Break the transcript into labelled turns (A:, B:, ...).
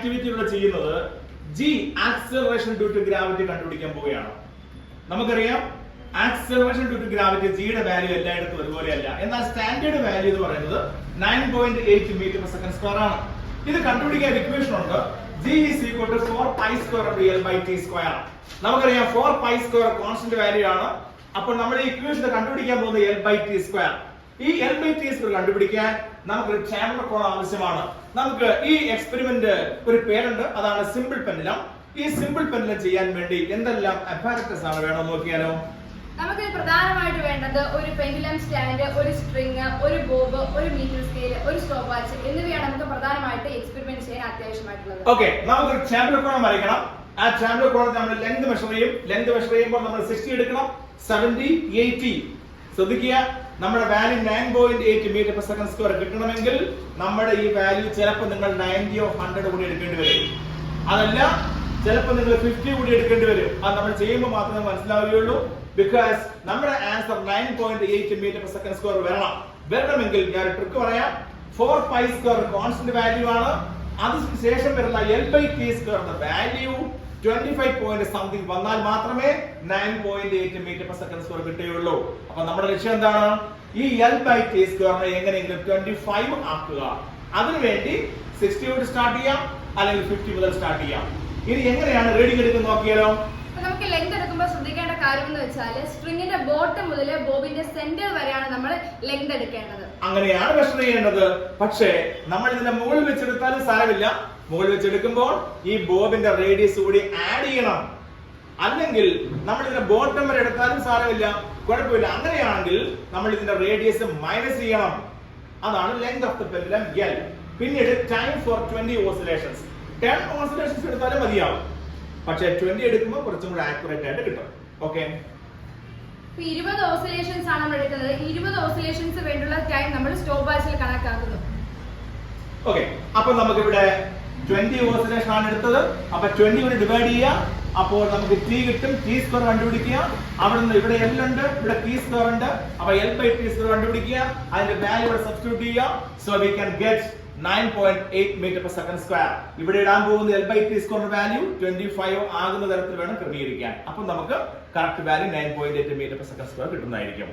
A: Activity ഇവിടെ ചെയ്യുന്നത് G acceleration due to gravity കണ്ടുപിടിക്കാൻ പോവുകയാണ്. നമുക്കറിയാം ആക്സിലറേഷൻ ഡ്യൂ ടു ഗ്രാവിറ്റി ജിയുടെ വാല്യൂ എല്ലായിടത്തും ഒരുപോലെയല്ല. എന്നാൽ സ്റ്റാൻഡേർഡ് വാല്യൂ എന്ന് പറയുന്നത് 9.8 മീറ്റർ പെർ സെക്കൻഡ് സ്ക്വയർ ആണ്. ഇത് കണ്ടുപിടിക്കാൻ ഇക്വേഷൻ ഉണ്ട്. G is equal to 4 pi square of L by T square. നമുക്കറിയാം 4 pi square കോൺസ്റ്റന്റ് വാല്യൂ ആണ്. അപ്പോൾ നമ്മൾ ഈ ഇക്വേഷൻ കണ്ടുപിടിക്കാൻ പോകുന്നത് L by T square. ഈ L by T square കണ്ടുപിടിക്കാൻ നമുക്ക് ഒരു ചാംബർ കോൺ ആവശ്യമാണ്. നമുക്ക് ഈ എക്സ്പെരിമെന്റ് ഒരു പേരുണ്ട്, അതാണ് സിമ്പിൾ പെൻഡുലം. ഈ സിമ്പിൾ പെൻഡുലം ചെയ്യാൻ വേണ്ടി എന്തെല്ലാം അപ്പാരറ്റസ് ആണ് വേണം നോക്കിയാലോ.
B: നമുക്ക് പ്രധാനമായിട്ട് വേണ്ടത് ഒരു പെൻഡുലം സ്റ്റാൻഡ്, ഒരു സ്ട്രിങ്, ഒരു ബോബ്, ഒരു മീറ്റർ സ്കെയിൽ, ഒരു സ്റ്റോപ്പ് വാച്ച് എന്നിവയാണ് നമുക്ക് പ്രധാനമായിട്ട് എക്സ്പെരിമെന്റ് ചെയ്യാൻ അത്യാവശ്യമായിട്ടുള്ളത്.
A: ഓക്കേ, നമുക്ക് ചാംബർ കോൺ വരയ്ക്കണം. ആ ചാംബർ കോൺ നമ്മൾ ലെങ്ത് മെഷർ ചെയ്യും. ലെങ്ത് മെഷർ ചെയ്യുമ്പോൾ നമ്മൾ 60 എടുക്കണം, 70, 80. ശ്രദ്ധിക്കുക, നമ്മുടെ value 9.8 metre per second square കിട്ടണമെങ്കിൽ നമ്മുടെ ഈ വാല്യൂ ചിലപ്പോൾ നിങ്ങൾ 90 or 100 കൂടി എടുക്കേണ്ടി വരും. അതല്ല, ചിലപ്പോൾ നിങ്ങൾ 50 കൂടി എടുക്കേണ്ടി വരും. അത് നമ്മൾ ചെയ്യുമ്പോൾ മാത്രമേ മനസ്സിലാവുകയുള്ളൂ. ബിക്കോസ് നമ്മുടെ answer 9.8 metre per second square വരണമെങ്കിൽ ഞാൻ ട്രിക്ക് പറയാം. 4 pi സ്ക്വയർ കോൺസ്റ്റന്റ് വാല്യൂ ആണ്. അതിനുശേഷം വരുന്ന L by T സ്ക്വയറിന്റെ വാല്യൂ 25 പോയിന്റ് സംതിങ് വന്നാൽ മാത്രമേ 9.8 മീറ്റർ പെർ സെക്കൻഡ് സ്ക്വയർ കിട്ടുകയുള്ളൂ. അപ്പൊ നമ്മുടെ ലക്ഷ്യം എന്താണ്? ഈ L by T സ്ക്വയറിനെ എങ്ങനെയെങ്കിലും 25 ആക്കുക. അതിനുവേണ്ടി 60 തൊട്ട് സ്റ്റാർട്ട് ചെയ്യാം, അല്ലെങ്കിൽ 50 മുതൽ സ്റ്റാർട്ട് ചെയ്യാം. ഇനി എങ്ങനെയാണ് റീഡിംഗ് എടുക്കുന്നത് നോക്കിയാലോ.
B: നമുക്ക് ലെങ്ത് എടുക്കുമ്പോൾ ശ്രദ്ധിക്കേണ്ട കാര്യം എന്ന് വെച്ചാൽ സ്ട്രിങ്ങിന്റെ ബോട്ടം മുതൽ ബോബിന്റെ സെന്റർ വരെയാണ് നമ്മൾ ലെങ്ത് എടുക്കേണ്ടത്.
A: അങ്ങനെയാണ് മെഷർ ചെയ്യേണ്ടത്. പക്ഷേ നമ്മൾ ഇതിന്റെ മുകളിൽ വെച്ചെടുത്താലും സാരമില്ല. മുകളിൽ വെച്ചെടുക്കുമ്പോൾ ഈ ബോബിന്റെ റേഡിയസ് കൂടി ആഡ് ചെയ്യണം. അല്ലെങ്കിൽ നമ്മൾ ഇതിന്റെ ബോട്ടം വരെ എടുത്താലും സാരമില്ല, കുഴപ്പമില്ല. അങ്ങനെയാണെങ്കിൽ നമ്മൾ ഇതിന്റെ റേഡിയസ് മൈനസ് ചെയ്യണം. അതാണ് length of the pendulum L. പിന്നീട് ടൈം ഫോർ 20 ഓസിലേഷൻസ്. 10 ഓസിലേഷൻസ് എടുത്താലും മതിയാവും. പക്ഷേ 20 എടുക്കുമ്പോൾ കുറച്ചും കൂടി ആക്യുറേറ്റ് ആയിട്ട് കിട്ടും. ഓക്കെ,
B: 20 ഓസിലേഷൻസ് ആണ് നമ്മൾ എടുക്കുന്നത്. 20 ഓസിലേഷൻസ് വേണ്ടിയുള്ള ടൈം നമ്മൾ സ്റ്റോപ്പ് വാച്ചിൽ കണക്കാക്കുന്നു.
A: ഓക്കെ, അപ്പൊ നമുക്ക് ഇവിടെ 20 ഓസിലേഷൻ ആണ് എടുത്തത്. അപ്പൊ 20 കൊണ്ട് ഡിവൈഡ് ചെയ്യുക. അപ്പോൾ നമുക്ക് T കിട്ടും. T സ്ക്വയർ കണ്ടുപിടിക്കുക. അവിടെ നിന്ന് ഇവിടെ L ഉണ്ട്, ഇവിടെ T സ്ക്വയർ ഉണ്ട്. അപ്പൊ L by T സ്ക്വയർ കണ്ടുപിടിക്കുക. അതിന്റെ വാല്യൂ ഇവിടെ സബ്സ്റ്റിറ്റ്യൂട്ട് ചെയ്യുക. So we can get 9.8 metre per second square. ഇവിടെ ഇടാൻ പോകുന്ന L by T സ്ക്വയറിന്റെ വാല്യൂ 25 ആകുന്ന തരത്തിൽ വേണം ക്രമീകരിക്കാൻ. അപ്പോൾ നമുക്ക് correct value 9.8 metre per second square കിട്ടുന്നതായിരിക്കും.